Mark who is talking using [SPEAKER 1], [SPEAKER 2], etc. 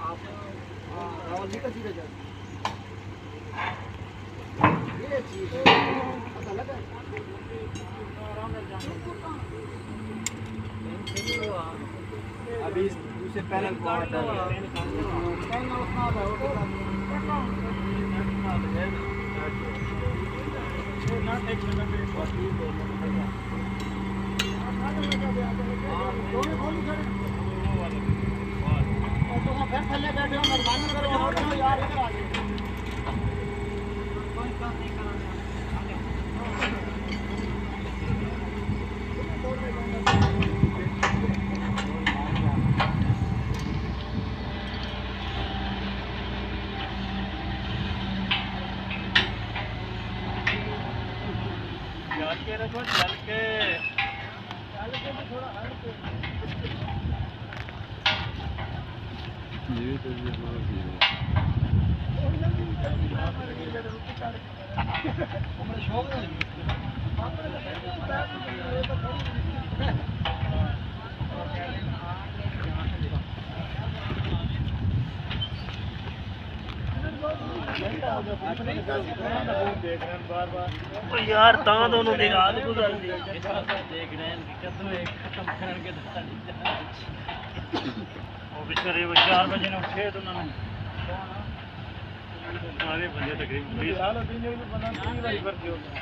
[SPEAKER 1] रावल निकल सीधे जा ये चीज पता लगा अभी दूसरे पैनल को हटा पैनल उतना है वो ना टेक लगा पे दोनों खोल खड़े तो मैं फिर थल्ले बैठे हो मेहरबानी करो और यार इधर आ जाओ कोई काम नहीं कराने याद के रखो चल के थोड़ा हल्के ये तो ये बहुत ही है हमारा शौक है यार ता दोनों दिन रात गुजर दी देख रहे हैं कदम एक खत्म करन के दता वो बेचारे 4 बजे ने उठे तो उन्होंने सारे बजे तकरीबन 20 साल दिन में बना 3 बार भर्ती हो गया